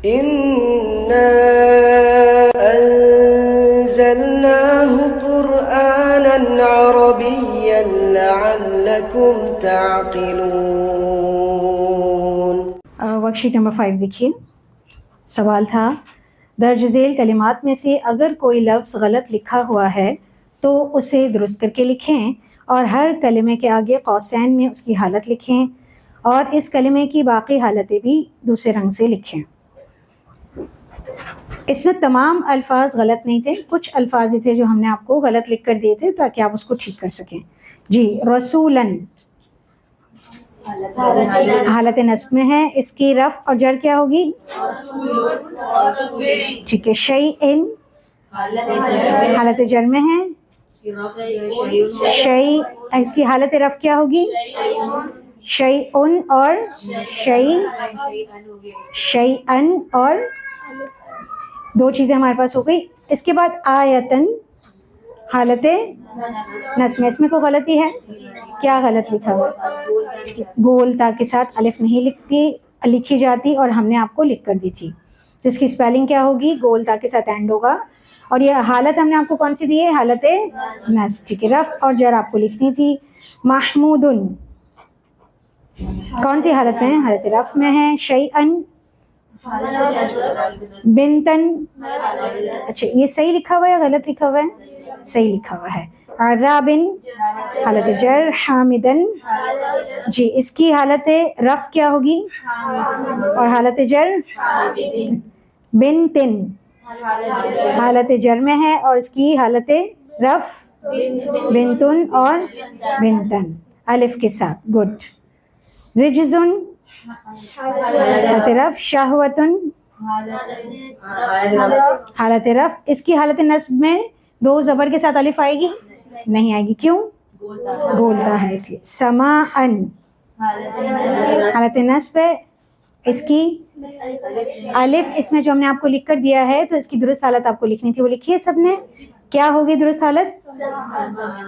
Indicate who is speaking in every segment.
Speaker 1: إنا أنزلناه قرآنا عربيا لعلكم تعقلون.
Speaker 2: ورک شیٹ نمبر 5 دیکھیے. سوال تھا درج ذیل کلمات میں سے اگر کوئی لفظ غلط لکھا ہوا ہے تو اسے درست کر کے لکھیں اور ہر کلمے کے آگے قوسین میں اس کی حالت لکھیں اور اس کلمے کی باقی حالتیں بھی دوسرے رنگ سے لکھیں. اس میں تمام الفاظ غلط نہیں تھے، کچھ الفاظ ہی تھے جو ہم نے آپ کو غلط لکھ کر دیے تھے تاکہ آپ اس کو ٹھیک کر سکیں. جی رسولاً حالت نصب میں ہے، اس کی رفع اور جر کیا ہوگی؟ ٹھیک ہے. شیئن حالت جر میں ہے، شیء اس کی حالت رفع کیا ہوگی؟ شیئن اور شیئن اور دو چیزیں ہمارے پاس ہو گئی. اس کے بعد آیتن حالت نصب میں، اس میں کوئی غلطی ہے؟ کیا غلط لکھا ہوا ہے؟ گول تا کے ساتھ الف نہیں لکھی جاتی اور ہم نے آپ کو لکھ کر دی تھی، تو اس کی اسپیلنگ کیا ہوگی؟ گول تا کے ساتھ اینڈ ہوگا. اور یہ حالت ہم نے آپ کو کون سی دی ہے؟ حالت نصب. ٹھیک ہے. رفع اور جر آپ کو لکھنی تھی. محمودن کون سی حالت میں ہے؟ حالت رفع میں ہے. شیئن بنتن، اچھا یہ صحیح لکھا ہوا ہے یا غلط لکھا ہوا ہے؟ صحیح لکھا ہوا ہے. عذابن حالت جر. حامدن جی اس کی حالت رفع کیا ہوگی اور حالت جر؟ بنتن حالت جر میں ہے اور اس کی حالت رفع بنتن اور بنتن الف کے ساتھ. گڈ. رجزن حالت رفع. شہوتن حالت رفع، اس کی حالت نصب میں دو زبر کے ساتھ الف آئے گی؟ نہیں آئے گی. کیوں؟ گولتا ہے اس لیے. سماعن حالت نصب ہے، اس کی الف اس میں جو ہم نے آپ کو لکھ کر دیا ہے تو اس کی درست حالت آپ کو لکھنی تھی، وہ لکھی ہے سب نے. کیا ہوگی درست حالت؟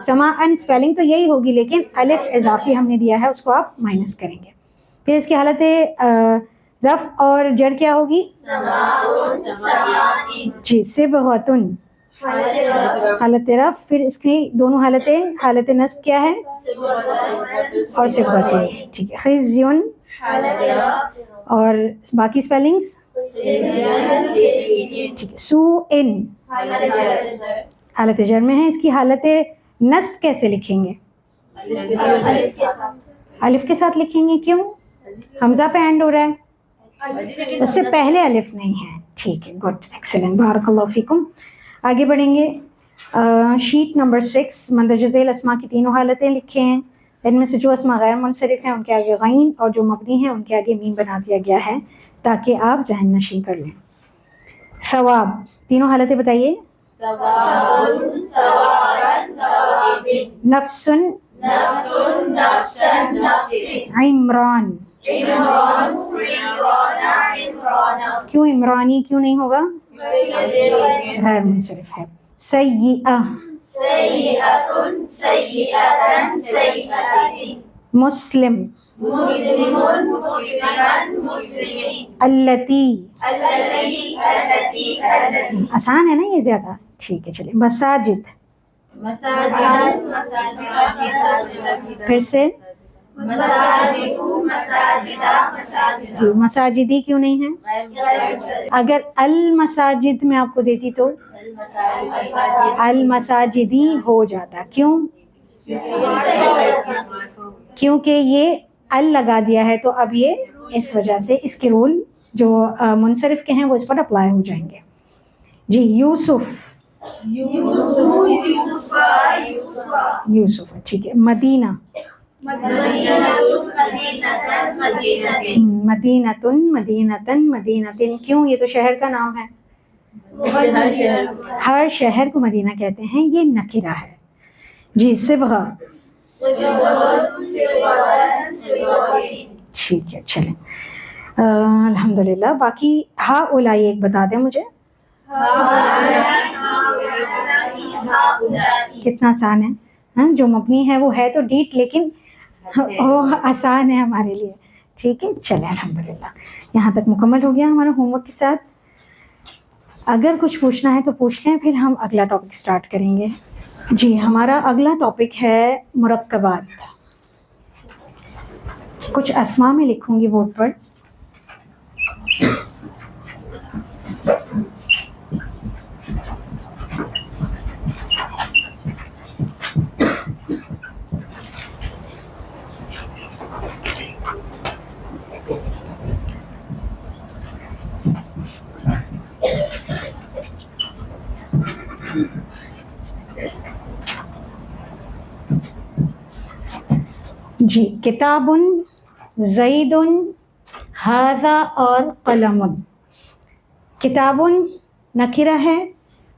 Speaker 2: سماعن. اسپیلنگ تو یہی ہوگی لیکن الف اضافی ہم نے دیا ہے، اس کو آپ مائنس کریں گے. پھر اس کی حالت رفع اور جر کیا ہوگی؟ جی صبغۃن حالت رفع. پھر اس کی دونوں حالتیں، حالت نصب کیا ہے؟ اور صبغۃن. ٹھیک ہے. خزیٌ اور باقی اسپیلنگس ٹھیک ہے. سوءن حالت جر میں ہے، اس کی حالت نصب کیسے لکھیں گے؟ الف کے ساتھ لکھیں گے. کیوں؟ حمزہ پہ اینڈ ہو رہا ہے، اس سے پہلے الف نہیں ہے. ٹھیک ہے. گڈ. ایکسلنٹ. بارک اللہ فیکم. آگے بڑھیں گے. شیٹ نمبر 6 مندرجہ ذیل اسما کی تینوں حالتیں لکھے ہیں. ان میں سے جو اسما غیر منصرف ہیں ان کے آگے غین اور جو مبنی ہیں ان کے آگے میم بنا دیا گیا ہے تاکہ آپ ذہن نشین کر لیں. ثواب تینوں حالتیں بتائیے. نفسن عمران. کیوں عمرانی کیوں نہیں ہوگا؟ غیر منصرف ہے. سیئہ مسلم. التی آسان ہے نا یہ زیادہ. ٹھیک ہے چلیں. مساجد پھر سے جی مساجدی کیوں نہیں ہے؟ اگر المساجد میں آپ کو دیتی تو المساجدی ہو جاتا. کیوں؟ کیونکہ یہ ال لگا دیا ہے تو اب یہ اس وجہ سے اس کے رول جو منصرف کے ہیں وہ اس پر اپلائی ہو جائیں گے. جی یوسف یوسف. ٹھیک ہے. مدینہ مدینتن مدینتن مدینتن. کیوں؟ یہ تو شہر کا نام ہے، ہر شہر کو مدینہ کہتے ہیں، یہ نکرہ ہے. جی صبغہ. ٹھیک ہے چلیں. الحمدللہ. باقی ہا اولائی ایک بتا دیں مجھے. کتنا آسان ہے. جو مبنی ہے وہ ہے تو ڈیٹ لیکن وہ آسان ہے ہمارے لیے. ٹھیک ہے، چلیں الحمدللہ یہاں تک مکمل ہو گیا ہمارا ہوم ورک کے ساتھ. اگر کچھ پوچھنا ہے تو پوچھ لیں، پھر ہم اگلا ٹاپک سٹارٹ کریں گے. جی ہمارا اگلا ٹاپک ہے مرکبات. کچھ اسماء میں لکھوں گی بورڈ پر. جی کتاب، زید، ھذا اور قلم. کتاب نکرہ ہے،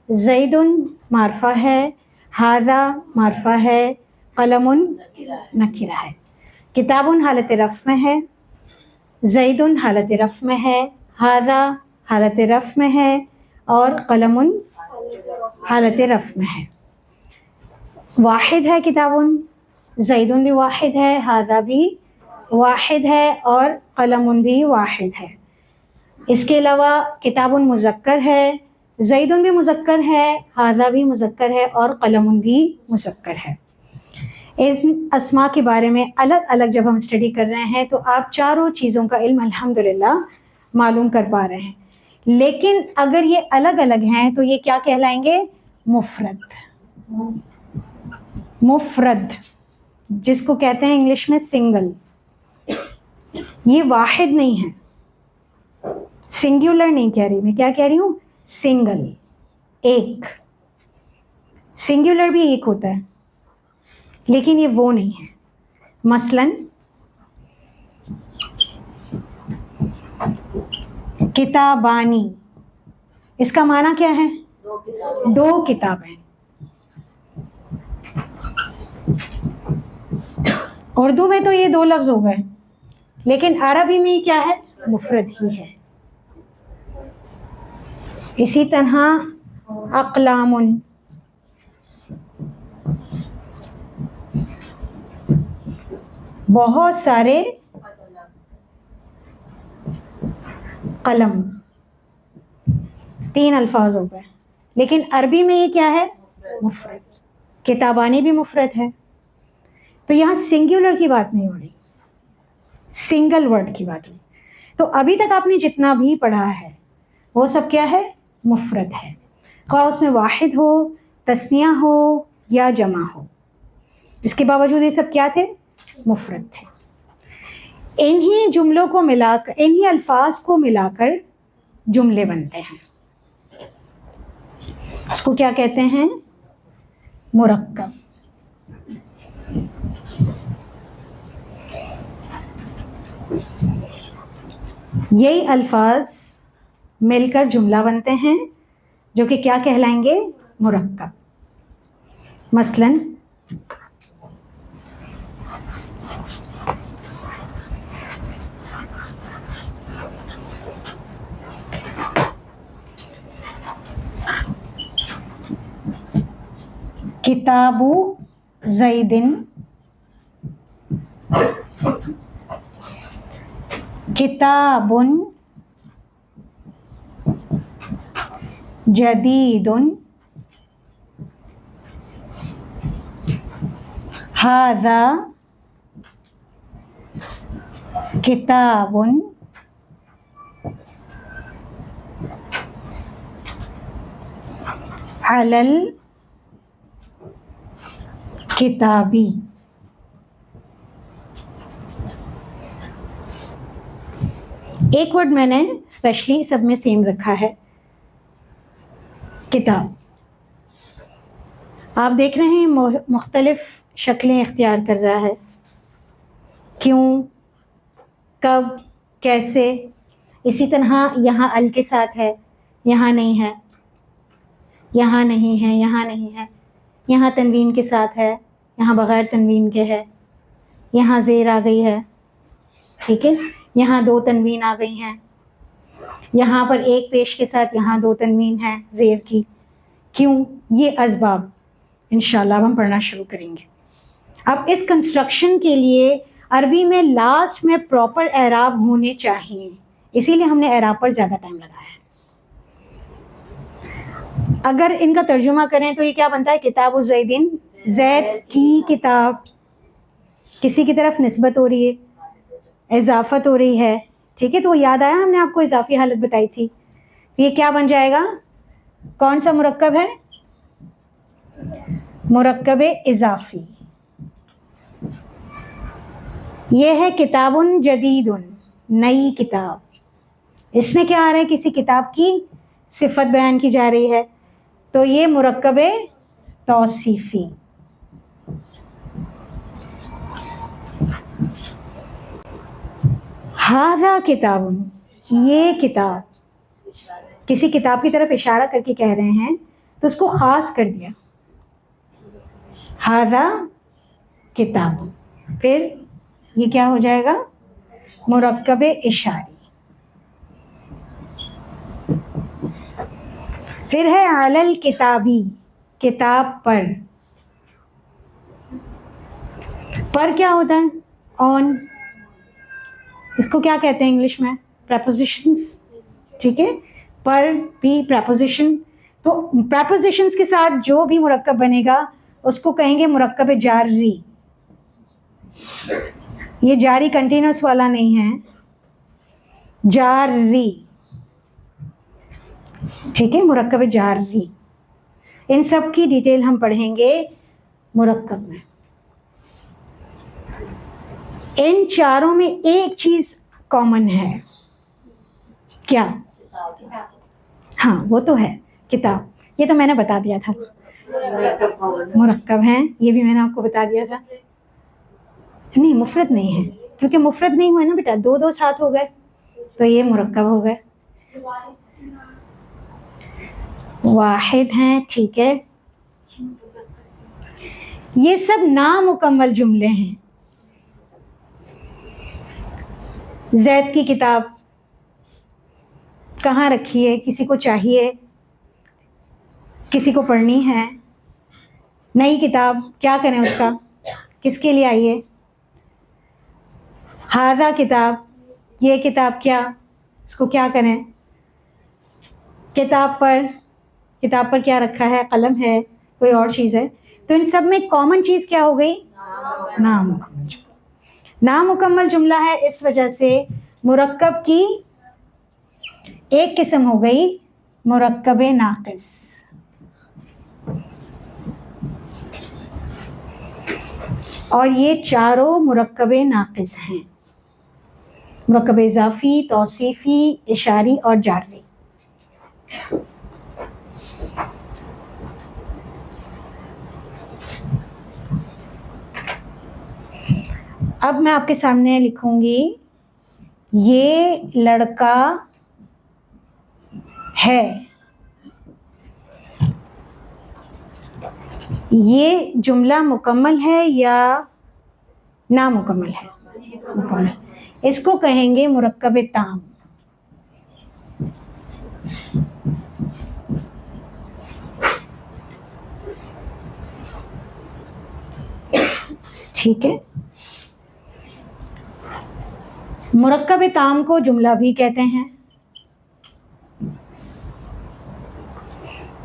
Speaker 2: زید معرفہ ہے، ھذا معرفہ ہے، قلم نکرہ ہے. کتاب حالت رفع میں ہے، زید حالت رفع میں ہے، ھذا حالت رفع میں ہے اور قلم حالت رفع میں ہے. واحد ہے کتاب، زید بھی واحد ہے، ھذا بھی واحد ہے اور قلم بھی واحد ہے. اس کے علاوہ کتاب مذکر ہے، زید بھی مذکر ہے، ھذا بھی مذکر ہے اور قلم بھی مذکر ہے. ان اسماء کے بارے میں الگ الگ جب ہم اسٹڈی کر رہے ہیں تو آپ چاروں چیزوں کا علم الحمدللہ معلوم کر پا رہے ہیں. لیکن اگر یہ الگ الگ ہیں تو یہ کیا کہلائیں گے؟ مفرد. مفرد جس کو کہتے ہیں انگلش میں سنگل. یہ واحد نہیں ہے، سنگولر نہیں کہہ رہی میں، کیا کہہ رہی ہوں؟ سنگل، ایک. سنگولر بھی ایک ہوتا ہے لیکن یہ وہ نہیں ہے. مثلا کتابانی، اس کا معنی کیا ہے؟ دو کتابیں. اردو میں تو یہ دو لفظ ہو گئے لیکن عربی میں کیا ہے؟ مفرد ہی ہے. اسی طرح اقلام، بہت سارے قلم، تین الفاظ ہو گئے لیکن عربی میں یہ کیا ہے؟ مفرد. کتابانی بھی مفرد ہے. تو یہاں سنگولر کی بات نہیں ہو رہی، سنگل ورڈ کی بات ہوئی. تو ابھی تک آپ نے جتنا بھی پڑھا ہے وہ سب کیا ہے؟ مفرد ہے، خواہ اس میں واحد ہو، تثنیہ ہو یا جمع ہو. اس کے باوجود یہ سب کیا تھے؟ مفرد تھے. انہی جملوں کو ملا کر، انہی الفاظ کو ملا کر جملے بنتے ہیں. اس کو کیا کہتے ہیں؟ مرکب. یہی الفاظ مل کر جملہ بنتے ہیں جو کہ کیا کہلائیں گے؟ مرکب. مثلا کتاب زید، کتاب جدید، ھذا کتاب علی الکتابی. ایک ورڈ میں نے اسپیشلی سب میں سیم رکھا ہے، کتاب. آپ دیکھ رہے ہیں مختلف شکلیں اختیار کر رہا ہے. کیوں، کب، کیسے. اسی طرح یہاں ال کے ساتھ ہے، یہاں نہیں ہے، یہاں نہیں ہے، یہاں نہیں ہے. یہاں تنوین کے ساتھ ہے، یہاں بغیر تنوین کے ہے. یہاں زیر آ گئی ہے، ٹھیک ہے. یہاں دو تنوین آ گئی ہیں. یہاں پر ایک پیش کے ساتھ یہاں دو تنوین ہیں زیر کی. کیوں؟ یہ اسباب انشاءاللہ اب ہم پڑھنا شروع کریں گے. اب اس کنسٹرکشن کے لیے عربی میں لاسٹ میں پراپر اعراب ہونے چاہیے، اسی لیے ہم نے اعراب پر زیادہ ٹائم لگایا ہے. اگر ان کا ترجمہ کریں تو یہ کیا بنتا ہے؟ کتاب الزیدین، زید کی کتاب. کسی کی طرف نسبت ہو رہی ہے، اضافت ہو رہی ہے. ٹھیک ہے، تو وہ یاد آیا ہم نے آپ کو اضافی حالت بتائی تھی. یہ کیا بن جائے گا؟ کون سا مرکب ہے؟ مرکب اضافی. یہ ہے کتاب جدید، نئی کتاب. اس میں کیا آ رہا ہے؟ کسی کتاب کی صفت بیان کی جا رہی ہے، تو یہ مرکب توصیفی. ھذا کتاب، یہ کتاب. کسی کتاب کی طرف اشارہ کر کے کہہ رہے ہیں تو اس کو خاص کر دیا، ھذا کتاب. پھر یہ کیا ہو جائے گا؟ مرکب اشاری. پھر ہے علی الکتابی، کتاب پر. پر کیا ہوتا ہے؟ آن. اس کو کیا کہتے ہیں انگلش میں؟ پریپوزیشنز. ٹھیک ہے، پر بھی پریپوزیشن. تو پریپوزیشنز کے ساتھ جو بھی مرکب بنے گا اس کو کہیں گے مرکب جاری. یہ جاری کنٹینیوس والا نہیں ہے، جاری. ٹھیک ہے، مرکب جاری. ان سب کی ڈیٹیل ہم پڑھیں گے مرکب میں. ان چاروں میں ایک چیز کامن ہے. کیا؟ ہاں وہ تو ہے، کتاب. یہ تو میں نے بتا دیا تھا، مرکب ہیں. یہ بھی میں نے آپ کو بتا دیا تھا. نہیں، مفرد نہیں ہے، کیونکہ مفرد نہیں ہوئے نا بیٹا، دو دو ساتھ ہو گئے تو یہ مرکب ہو گئے. واحد ہیں. ٹھیک ہے، یہ سب نامکمل جملے ہیں. زید کی کتاب کہاں رکھی ہے؟ کسی کو چاہیے، کسی کو پڑھنی ہے. نئی کتاب کیا کریں اس کا؟ کس کے لیے آئی ہے؟ ھذا کتاب، یہ کتاب کیا، اس کو کیا کریں؟ کتاب پر کیا رکھا ہے؟ قلم ہے، کوئی اور چیز ہے. تو ان سب میں کامن چیز کیا ہو گئی؟ نامکمل جملہ. نامکمل جملہ ہے، اس وجہ سے مرکب کی ایک قسم ہو گئی مرکب ناقص. اور یہ چاروں مرکب ناقص ہیں، مرکب اضافی، توصیفی، اشاری اور جاری. اب میں آپ کے سامنے لکھوں گی، یہ لڑکا ہے. یہ جملہ مکمل ہے یا نامکمل ہے؟ مکمل. اس کو کہیں گے مرکب تام. ٹھیک ہے، مرکب تام کو جملہ بھی کہتے ہیں.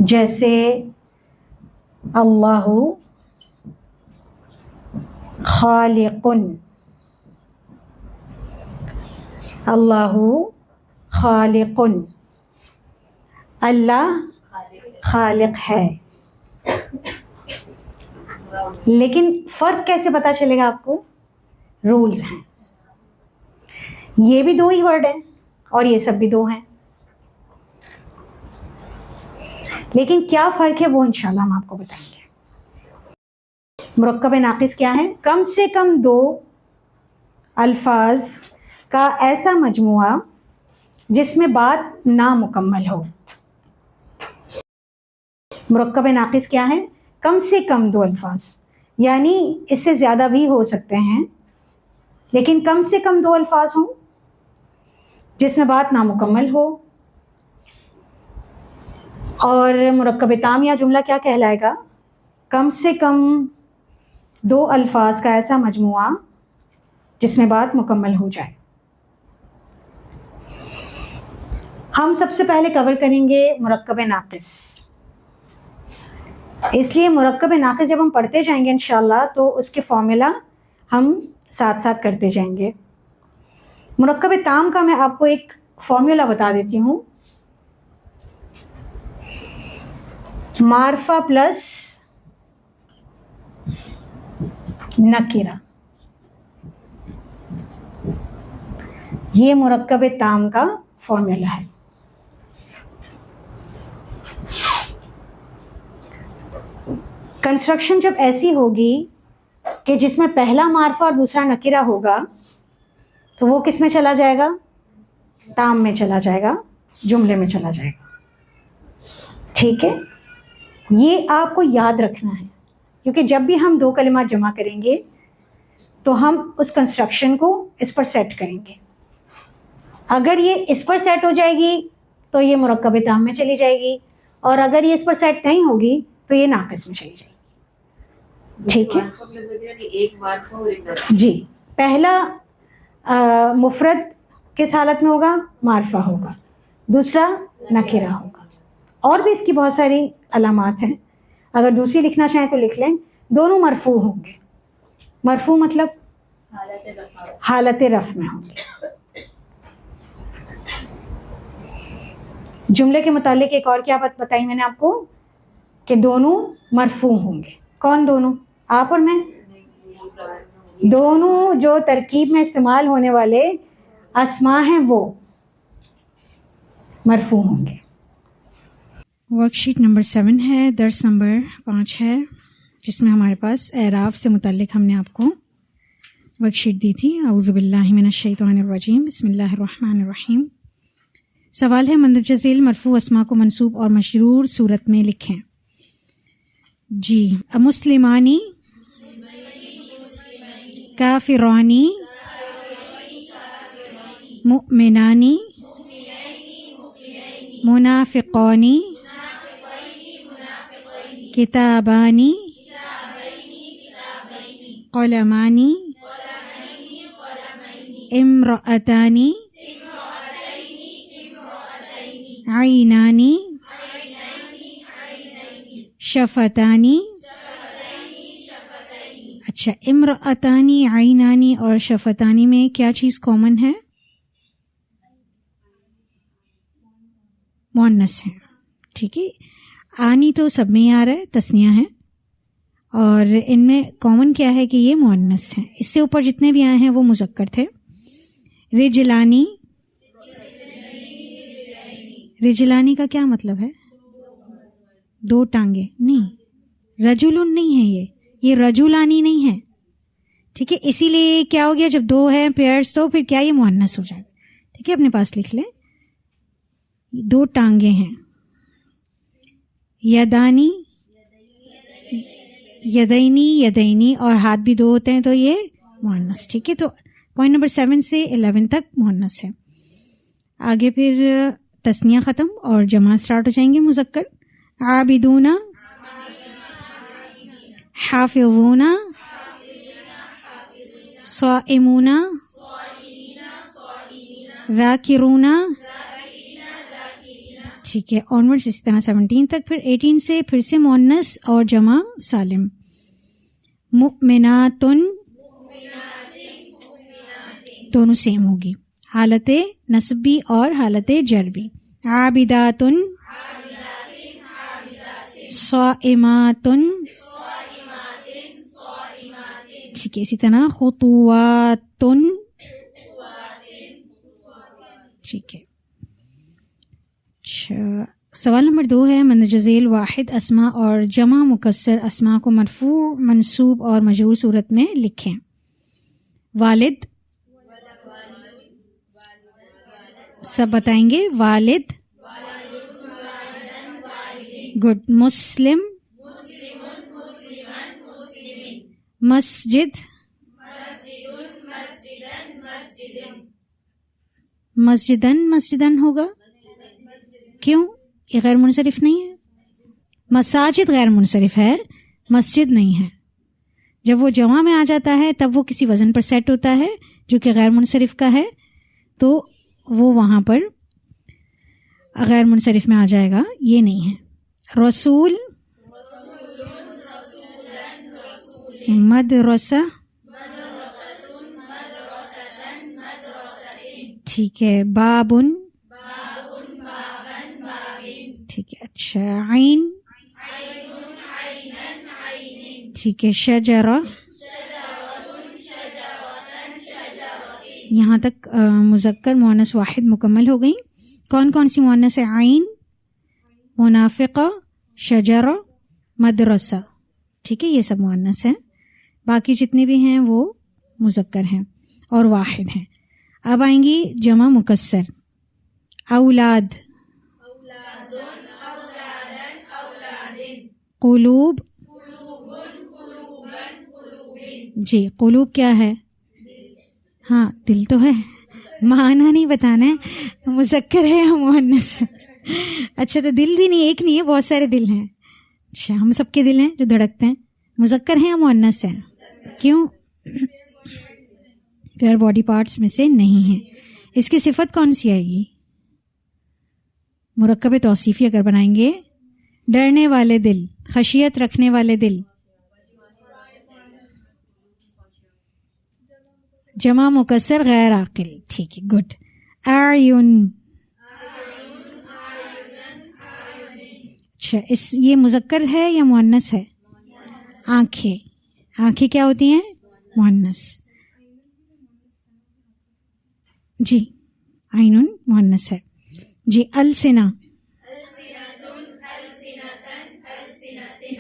Speaker 2: جیسے اللہ خالق، اللہ خالق، اللہ خالق ہے. لیکن فرق کیسے پتا چلے گا آپ کو؟ رولز ہیں. یہ بھی دو ہی ورڈ ہیں اور یہ سب بھی دو ہیں، لیکن کیا فرق ہے وہ انشاءاللہ ہم آپ کو بتائیں گے. مرکب ناقص کیا ہے؟ کم سے کم دو الفاظ کا ایسا مجموعہ جس میں بات نامکمل ہو. مرکب ناقص کیا ہے؟ کم سے کم دو الفاظ، یعنی اس سے زیادہ بھی ہو سکتے ہیں، لیکن کم سے کم دو الفاظ ہوں جس میں بات نامکمل ہو. اور مرکب تام یا جملہ کیا کہلائے گا؟ کم سے کم دو الفاظ کا ایسا مجموعہ جس میں بات مکمل ہو جائے. ہم سب سے پہلے کور کریں گے مرکب ناقص. اس لیے مرکب ناقص جب ہم پڑھتے جائیں گے انشاءاللہ تو اس کے فارمولا ہم ساتھ ساتھ کرتے جائیں گے. مرکب تام کا میں آپ کو ایک فارمولا بتا دیتی ہوں. معرفہ پلس نکرہ، یہ مرکب تام کا فارمولا ہے. کنسٹرکشن جب ایسی ہوگی کہ جس میں پہلا معرفہ اور دوسرا نکرہ ہوگا تو وہ کس میں چلا جائے گا؟ تام میں چلا جائے گا، جملے میں چلا جائے گا. ٹھیک ہے، یہ آپ کو یاد رکھنا ہے کیونکہ جب بھی ہم دو کلمات جمع کریں گے تو ہم اس کنسٹرکشن کو اس پر سیٹ کریں گے. اگر یہ اس پر سیٹ ہو جائے گی تو یہ مرکب تام میں چلی جائے گی، اور اگر یہ اس پر سیٹ نہیں ہوگی تو یہ ناقص میں چلی جائے گی. ٹھیک ہے جی. پہلا مفرد کس حالت میں ہوگا؟ معرفہ ہوگا، دوسرا نکرہ ہوگا. اور بھی اس کی بہت ساری علامات ہیں، اگر دوسری لکھنا چاہیں تو لکھ لیں. دونوں مرفوع ہوں گے. مرفوع مطلب حالت رفع میں ہوں گے. جملے کے متعلق ایک اور کیا بات بتائی میں نے آپ کو کہ دونوں مرفوع ہوں گے. کون دونوں؟ آپ اور میں. دونوں جو ترکیب میں استعمال ہونے والے اسماء ہیں وہ مرفوع ہوں گے. ورک شیٹ نمبر 7 ہے، درس نمبر 5 ہے، جس میں ہمارے پاس اعراب سے متعلق ہم نے آپ کو ورک شیٹ دی تھی. اعوذ باللہ من الشیطان الرجیم، بسم اللہ الرحمن الرحیم. سوال ہے مندرجہ ذیل مرفوع اسماء کو منصوب اور مجرور صورت میں لکھیں. جی، مسلمانی، کافرانی، مؤمنانی، منافقانی، کتابانی، قلمانی، امرأتانی، عینانی، شفتانی. اچھا، امرأتانی، عینانی اور شفتانی میں کیا چیز کامن ہے؟ مؤنث ہے. ٹھیک ہے، آنی تو سب میں ہی آ رہا ہے، تثنیہ ہے، اور ان میں کامن کیا ہے کہ یہ مؤنث ہیں. اس سے اوپر جتنے بھی آئے ہیں وہ مذکر تھے. رجلانی، رجلانی کا کیا مطلب ہے؟ دو ٹانگیں. نہیں، رجل نہیں ہے، یہ رجولانی نہیں ہے. ٹھیک ہے، اسی لیے کیا ہو گیا جب دو ہیں پیئرز تو پھر کیا یہ مؤنث ہو جائے. ٹھیک ہے، اپنے پاس لکھ لیں. دو ٹانگیں ہیں. یدانی، یدینی، یدینی، اور ہاتھ بھی دو ہوتے ہیں تو یہ مؤنث. ٹھیک ہے، تو پوائنٹ نمبر 7 سے 11 تک مؤنث ہے. آگے پھر تثنیہ ختم اور جمع سٹارٹ ہو جائیں گے مذکر. عابدون، حافظون، صائمون، ذاکرون. ٹھیک ہے، آنورڈس اسی طرح 17 تک. پھر 18 سے پھر سے مؤنث اور جمع سالم. مؤمناتن، دونوں سیم ہوگی، حالت نصب بھی اور حالت جر بھی. عابداتن، صائماتن. ٹھیک ہے، اسی طرح خطواتن. ٹھیک ہے. اچھا، سوال نمبر 2 ہے مندرجہ ذیل واحد اسماء اور جمع مکسر اسماء کو مرفوع، منصوب اور مجرور صورت میں لکھیں. والد، سب بتائیں گے. والد، گڈ. مسلم، مسجد، مسجدن، مسجدن ہوگا. کیوں؟ یہ غیر منصرف نہیں ہے. مساجد غیر منصرف ہے، مسجد نہیں ہے. جب وہ جمع میں آ جاتا ہے تب وہ کسی وزن پر سیٹ ہوتا ہے جو کہ غیر منصرف کا ہے، تو وہ وہاں پر غیر منصرف میں آ جائے گا، یہ نہیں ہے. رسول مدرسہ، ٹھیک ہے. بابن، ٹھیک ہے. اچھا. عین، ٹھیک ہے. شجرہ، یہاں تک مذکر مؤنث واحد مکمل ہو گئی. کون کون سی مؤنث ہے؟ عین، منافقہ، شجرہ، مدرسہ، ٹھیک ہے. یہ سب مؤنث ہیں، باقی جتنے بھی ہیں وہ مذکر ہیں اور واحد ہیں. اب آئیں گی جمع مکسر. اولاد، قلوب، جی قلوب کیا ہے؟ ہاں دل تو ہے، معنی نہیں بتانا ہے مذکر ہے یا مؤنث. اچھا تو دل بھی نہیں، ایک نہیں ہے، بہت سارے دل ہیں. اچھا ہم سب کے دل ہیں جو دھڑکتے ہیں، مذکر ہیں یا مؤنث ہیں؟ کیوں؟ پیئر باڈی پارٹس میں سے نہیں ہے. اس کی صفت کون سی آئے گی؟ مرکب توصیفی اگر بنائیں گے. ڈرنے والے دل، خشیت رکھنے والے دل. جمع مکسر غیر عاقل، ٹھیک ہے. گڈ. اعین، اچھا یہ مذکر ہے یا مؤنث ہے؟ آنکھیں، آنکھیں کیا ہوتی ہیں؟ مؤنث. جی عین مؤنث ہے. جی السنہ،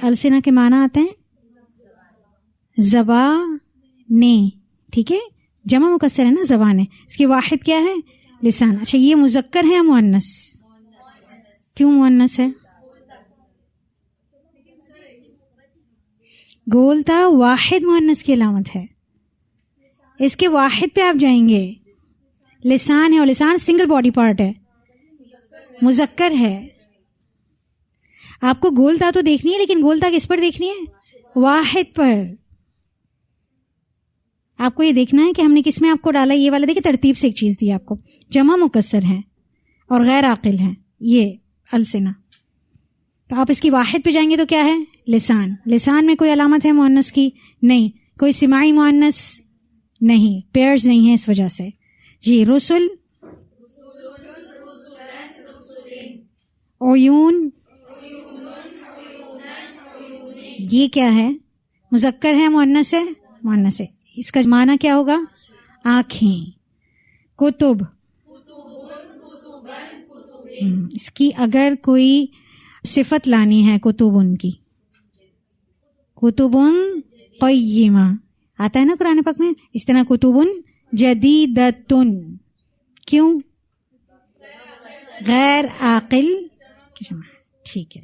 Speaker 2: السنہ کے معنی آتے ہیں زبانیں، ٹھیک ہے. جمع مکسر ہے نا، زبانیں. اس کی واحد کیا ہے؟ لسان. اچھا یہ مذکر ہے یا مؤنث؟ کیوں مؤنث ہے؟ گولتا واحد مؤنث کی علامت ہے. اس کے واحد پہ آپ جائیں گے. لسان ہے اور لسان سنگل باڈی پارٹ ہے، مذکر ہے. آپ کو گولتا تو دیکھنی ہے، لیکن گولتا کس پر دیکھنی ہے؟ واحد پر. آپ کو یہ دیکھنا ہے کہ ہم نے کس میں آپ کو ڈالا. یہ والا دیکھیں ترتیب سے ایک چیز دی آپ کو. جمع مکسر ہیں اور غیر عاقل ہیں یہ السنہ. تو آپ اس کی واحد پہ جائیں گے تو کیا ہے؟ لسان. لسان میں کوئی علامت ہے مؤنث کی؟ نہیں. کوئی سماعی مؤنث نہیں، پیئرز نہیں ہے اس وجہ سے. جی رسل، عیون، یہ کیا ہے؟ مذکر ہے مؤنث ہے؟ مؤنث ہے. اس کا معنی کیا ہوگا؟ آنکھیں. کتب، اس کی اگر کوئی صفت لانی ہے کتبن کی، کتبن قیمہ آتا ہے نا قرآن پاک میں. اس طرح کتبن جدیدتن، کیوں؟ غیر عاقل کی جمع. ٹھیک ہے.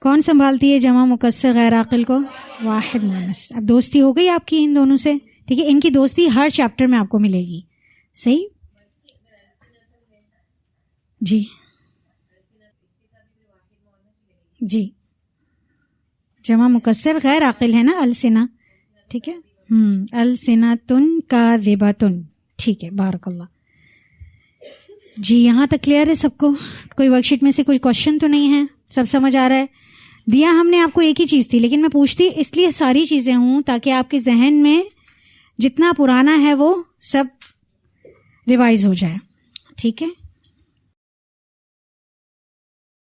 Speaker 2: کون سنبھالتی ہے جمع مکسر غیر عاقل کو؟ واحد مؤنث. اب دوستی ہو گئی آپ کی ان دونوں سے، ٹھیک ہے. ان کی دوستی ہر چیپٹر میں آپ کو ملے گی. صحیح. جی جی جمع مکسر غیر عاقل ہے نا السنہ، ٹھیک ہے. السنتن کاذبتن، ٹھیک ہے. بارک اللہ. جی یہاں تک کلیئر ہے سب کو؟ کوئی ورک شیٹ میں سے کوئی کوشچن تو نہیں ہے؟ سب سمجھ آ رہا ہے؟ دیا ہم نے آپ کو ایک ہی چیز تھی، لیکن میں پوچھتی اس لیے ساری چیزیں ہوں تاکہ آپ کے ذہن میں جتنا پرانا ہے وہ سب ریوائز ہو جائے. ٹھیک ہے.